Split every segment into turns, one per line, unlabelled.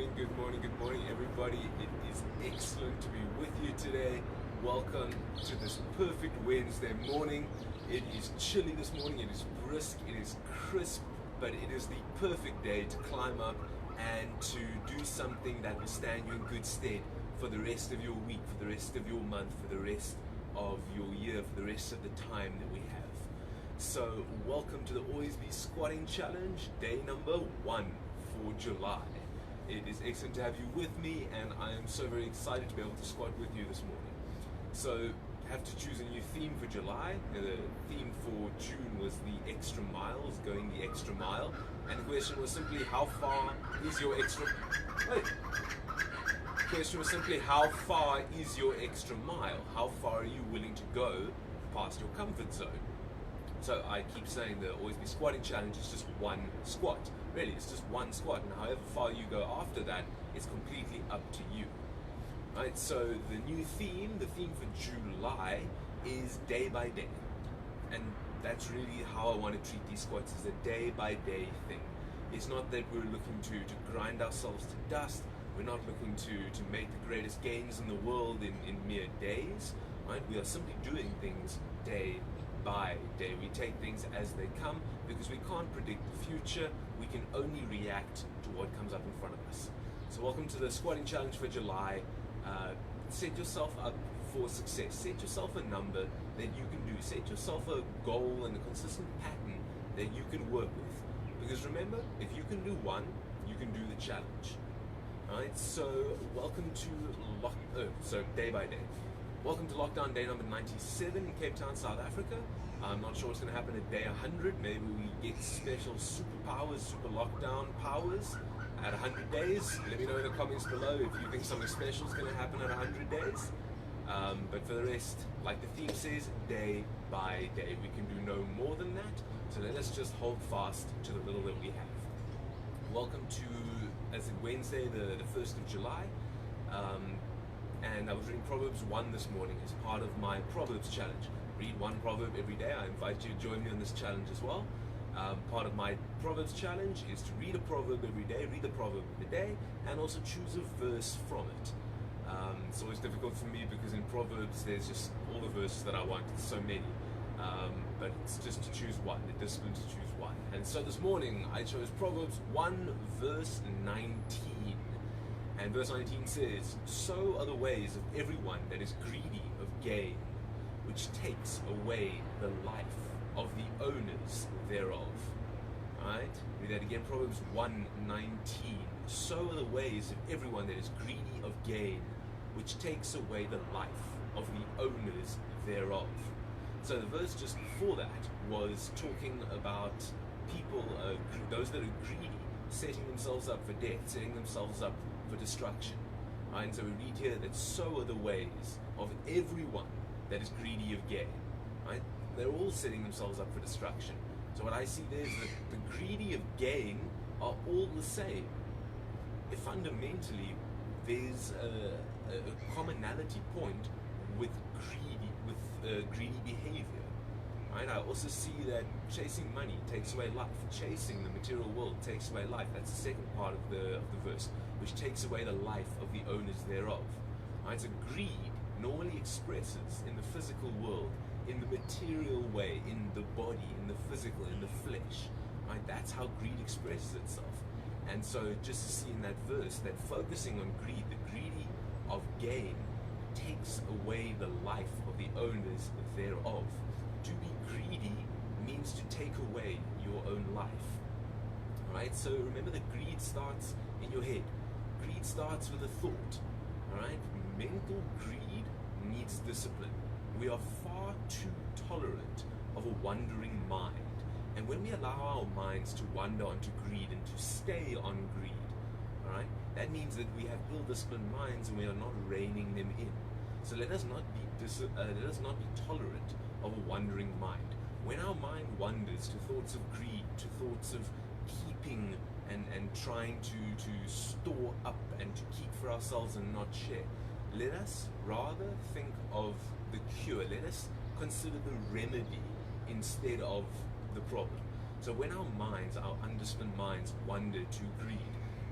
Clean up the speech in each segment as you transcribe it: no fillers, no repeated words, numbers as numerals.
good morning, everybody. It is excellent to be with you today. Welcome to this perfect Wednesday morning. It is chilly this morning, it is brisk, it is crisp, but it is the perfect day to climb up and to do something that will stand you in good stead for the rest of your week, for the rest of your month, for the rest of your year, for the rest of the time that we have. So, welcome to the Always Be Squatting Challenge, day number 1 for July. It is excellent to have you with me, and I am so very excited to be able to squat with you this morning. So, have to choose a new theme for July. The theme for June was the extra miles, going the extra mile, and the question was simply how far is your extra mile? How far are you willing to go past your comfort zone? So I keep saying the Always Be Squatting Challenge is just one squat. Really, it's just one squat, and however far you go after that, it's completely up to you. Right, so the new theme, the theme for July, is day by day. And that's really how I want to treat these squats, as a day by day thing. It's not that we're looking to grind ourselves to dust. We're not looking to make the greatest gains in the world in mere days. Right? We are simply doing things day by day. We take things as they come because we can't predict the future. We can only react to what comes up in front of us. So welcome to the squatting challenge for July. Set yourself up for success. Set yourself a number that you can do. Set yourself a goal and a consistent pattern that you can work with. Because remember, if you can do one, you can do the challenge. Alright, so welcome to day by day. Welcome to lockdown day number 97 in Cape Town, South Africa. I'm not sure what's going to happen at day 100. Maybe we get special superpowers, super lockdown powers at 100 days. Let me know in the comments below if you think something special is going to happen at 100 days. But for the rest, like the theme says, day by day. We can do no more than that. So let us just hold fast to the little that we have. Welcome to, as in Wednesday, the 1st of July. And I was reading Proverbs 1 this morning as part of my Proverbs challenge. Read one proverb every day. I invite you to join me on this challenge as well. Part of my Proverbs challenge is to read a proverb every day, read the proverb of the day, and also choose a verse from it. It's always difficult for me because in Proverbs there's just all the verses that I want, so many. But it's just to choose one, the discipline to choose one. And so this morning I chose Proverbs 1 verse 19. And verse 19 says, "So are the ways of everyone that is greedy of gain, which takes away the life of the owners thereof." Alright, read that again, Proverbs 1:19. "So are the ways of everyone that is greedy of gain, which takes away the life of the owners thereof." So the verse just before that was talking about people, those that are greedy, setting themselves up for death, setting themselves up for destruction. Right? And so we read here that so are the ways of everyone that is greedy of gain. Right? They're all setting themselves up for destruction. So what I see there is that the greedy of gain are all the same. If fundamentally there's a commonality point with greedy behavior. Right? I also see that chasing money takes away life. Chasing the material world takes away life. That's the second part of the verse, which takes away the life of the owners thereof. Right? So greed normally expresses in the physical world, in the material way, in the body, in the physical, in the flesh. Right? That's how greed expresses itself. And so just to see in that verse that focusing on greed, the greedy of gain, takes away the life of the owners thereof. To be greedy means to take away your own life. Alright, so remember that greed starts in your head. Greed starts with a thought. Alright, mental greed needs discipline. We are far too tolerant of a wandering mind. And when we allow our minds to wander onto greed and to stay on greed, alright, that means that we have ill-disciplined minds and we are not reining them in. So let us not be tolerant of a wandering mind. When our mind wanders to thoughts of greed, to thoughts of keeping and trying to store up and to keep for ourselves and not share, let us rather think of the cure. Let us consider the remedy instead of the problem. So when our minds, our undisciplined minds, wander to greed,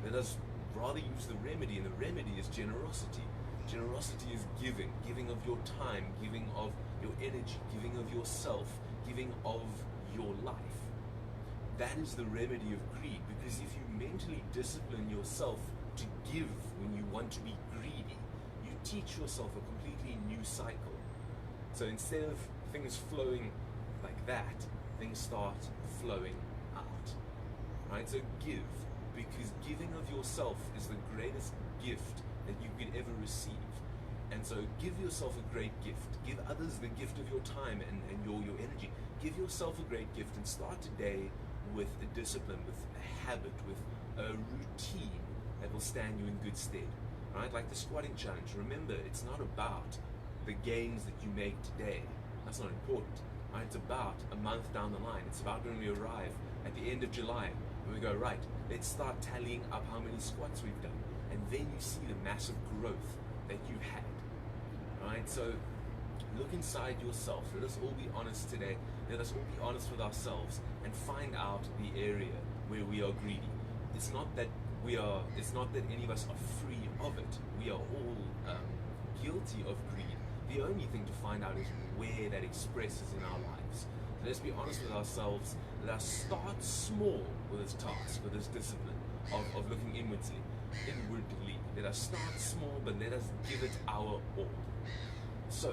let us rather use the remedy, and the remedy is generosity. Generosity is giving of your time, giving of your energy, giving of yourself, giving of your life. That is the remedy of greed, because if you mentally discipline yourself to give when you want to be greedy, you teach yourself a completely new cycle. So instead of things flowing like that, things start flowing out. Right? So give, because giving of yourself is the greatest gift that you could ever receive. And so give yourself a great gift. Give others the gift of your time and your energy. Give yourself a great gift and start today with a discipline, with a habit, with a routine that will stand you in good stead. Right? Like the squatting challenge. Remember, it's not about the gains that you make today. That's not important. Right? It's about a month down the line. It's about when we arrive at the end of July and we go, right, let's start tallying up how many squats we've done. And then you see the massive growth that you've had. Right? So look inside yourself. Let us all be honest today. Let us all be honest with ourselves and find out the area where we are greedy. It's not that any of us are free of it. We are all guilty of greed. The only thing to find out is where that expresses in our lives. So let's be honest with ourselves. Let us start small with this task, with this discipline of looking inwardly. Let us start small, but let us give it our all. So,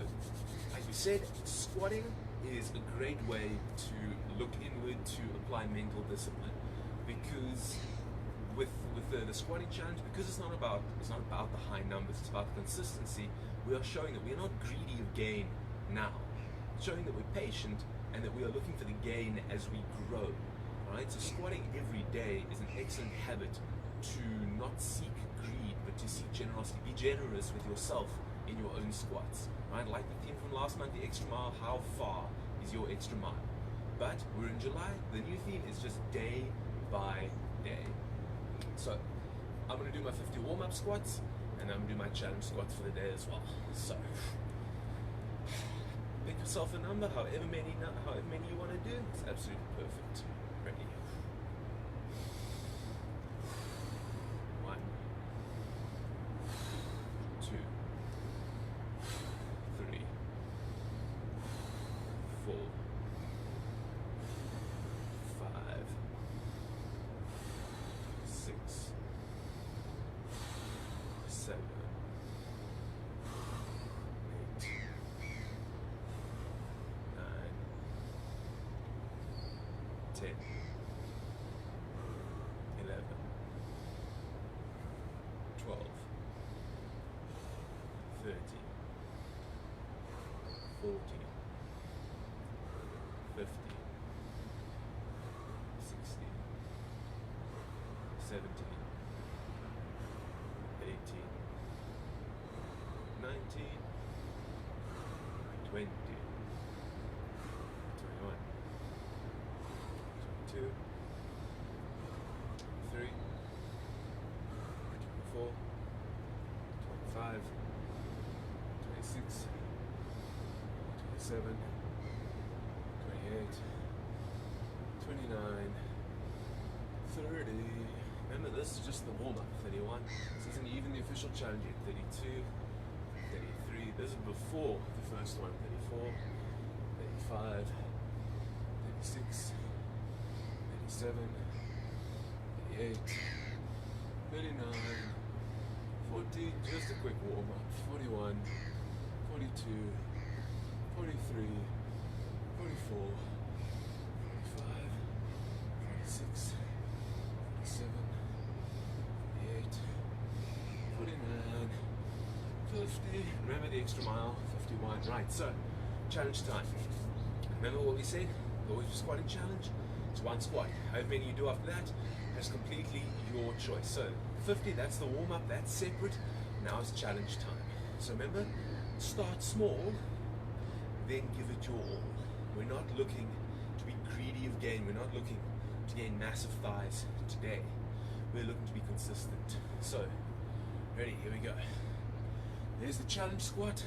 like we said, squatting is a great way to look inward, to apply mental discipline, because with the squatting challenge, because it's not about the high numbers, it's about the consistency. We are showing that we are not greedy of gain now, showing that we're patient and that we are looking for the gain as we grow. Right? So squatting every day is an excellent habit to not seek greed, but to seek generosity. Be generous with yourself in your own squats. Right? Like the theme from last month, the extra mile. How far is your extra mile? But we're in July. The new theme is just day by day. So I'm going to do my 50 warm-up squats, and I'm going to do my challenge squats for the day as well. So pick yourself a number, however many you want to do. It's absolutely perfect. Ready? 1, 2, 3, 4, 5, 6, 7, 8, 9, 10, 11, 12, 13, 14, 15, 16, 17, 18, 19, 20, 21, 22, 23, 24, 25, 26, 27, 28, 29, 30. Remember, this is just the warm-up. 31. This isn't even the official challenge yet. 32, 33. This is before the first one. 34, 35, 36, 37, 38, 39, 40. Just a quick warm-up. 41, 42, 43, 44, 45, 46, 47, 48, 49, 50. Remember the extra mile, 51. Right, so challenge time. Remember what we said? The always squatting challenge? It's one squat. However many you do after that, that's completely your choice. So 50, that's the warm-up, that's separate. Now it's challenge time. So remember, start small, then give it your all. We're not looking to be greedy of gain. We're not looking to gain massive thighs today. We're looking to be consistent. So, ready, here we go. There's the challenge squat,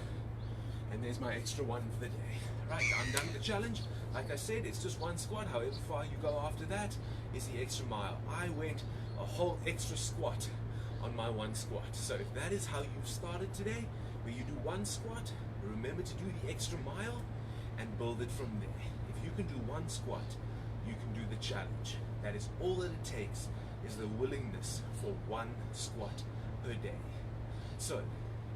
and there's my extra one for the day. Right, I'm done with the challenge. Like I said, it's just one squat. However far you go after that is the extra mile. I went a whole extra squat on my one squat. So if that is how you've started today, where you do one squat, remember to do the extra mile and build it from there. If you can do one squat, you can do the challenge. That is all that it takes, is the willingness for one squat per day. So,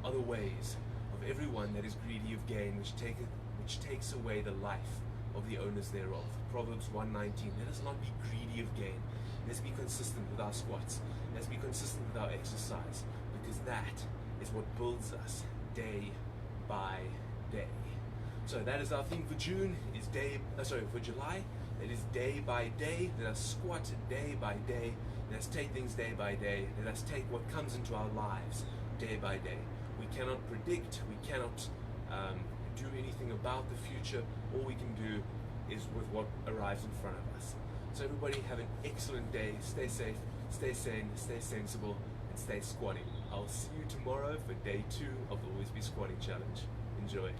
other ways of everyone that is greedy of gain, which takes away the life of the owners thereof. Proverbs 1:19, let us not be greedy of gain. Let's be consistent with our squats. Let's be consistent with our exercise, because that is what builds us day by day. So that is our theme for June, is for July. It is day by day. Let us squat day by day. Let us take things day by day. Let us take what comes into our lives day by day. We cannot predict, we cannot do anything about the future. All we can do is with what arrives in front of us. So everybody have an excellent day. Stay safe, stay sane, stay sensible, and stay squatting. I'll see you tomorrow for day 2 of the Always Be Squatting Challenge. Enjoy.